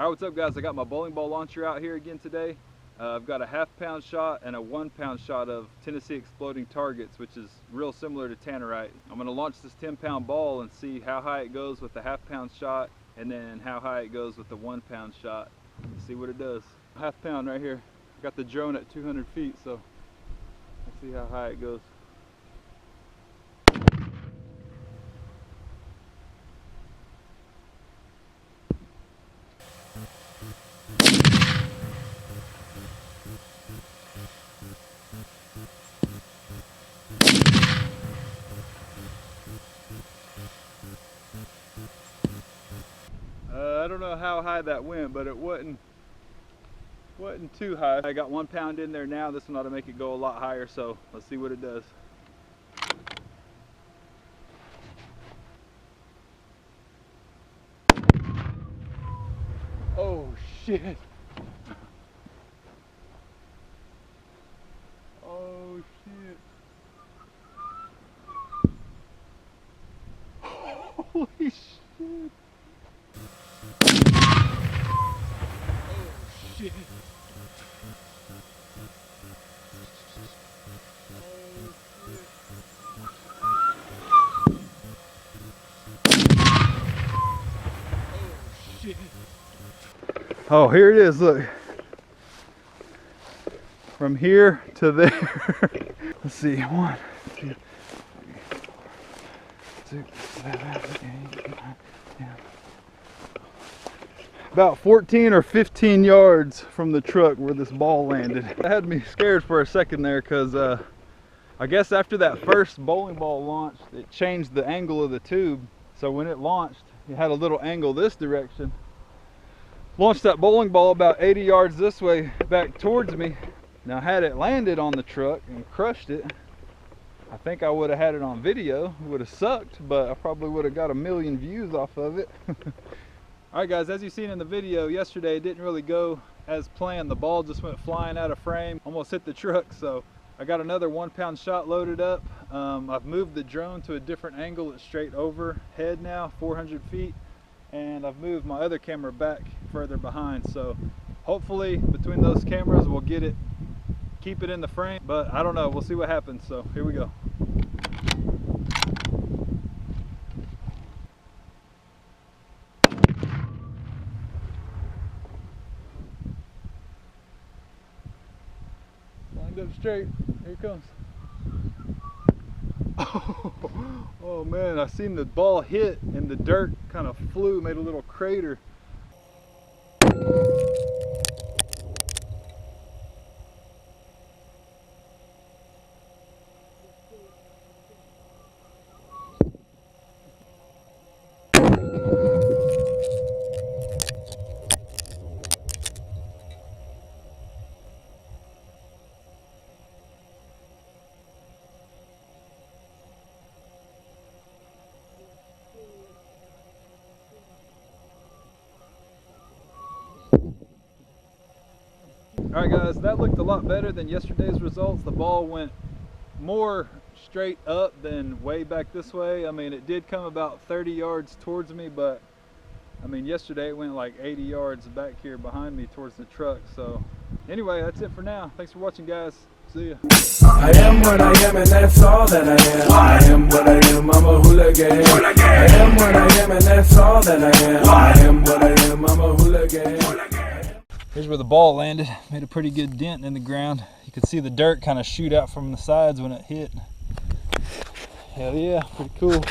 Alright, what's up guys? I got my bowling ball launcher out here again today. I've got a half-pound shot and a 1-pound shot of Tennessee exploding targets, which is real similar to Tannerite. I'm going to launch this 10-pound ball and see how high it goes with the half-pound shot and then how high it goes with the 1-pound shot. Let's see what it does. Half-pound right here. I got the drone at 200 feet, so let's see how high it goes. I don't know how high that went, but it wasn't too high. I got 1 pound in there now. This one ought to make it go a lot higher, so let's see what it does. Oh shit. Oh shit. Holy shit. Shit. Oh, here it is, look. From here to there. Let's see, 1, 2, 3, 4, 6, 7, 8, 9, 10. About 14 or 15 yards from the truck where this ball landed. That had me scared for a second there because I guess after that first bowling ball launched, it changed the angle of the tube. So when it launched, it had a little angle this direction. Launched that bowling ball about 80 yards this way back towards me. Now had it landed on the truck and crushed it, I think I would have had it on video. It would have sucked, but I probably would have got 1 million views off of it. Alright guys, as you've seen in the video yesterday, it didn't really go as planned. The ball just went flying out of frame, almost hit the truck. So I got another 1-pound shot loaded up. I've moved the drone to a different angle. It's straight overhead now, 400 feet. And I've moved my other camera back further behind. So hopefully between those cameras we'll keep it in the frame. But I don't know, we'll see what happens. So here we go. Lined up straight. Here it comes. Oh man, I seen the ball hit and the dirt kind of flew, made a little crater. Alright guys, that looked a lot better than yesterday's results. The ball went more straight up than way back this way. I mean, it did come about 30 yards towards me, but I mean, yesterday it went like 80 yards back here behind me towards the truck. So anyway, that's it for now. Thanks for watching guys. See ya. I am what I am and that's all that I am. I am what I am, I'm a hooligan. I am what I am and that's all that I am. I am what I am, I'm a hooligan. Here's where the ball landed. Made a pretty good dent in the ground. You could see the dirt kind of shoot out from the sides when it hit. Hell yeah, pretty cool.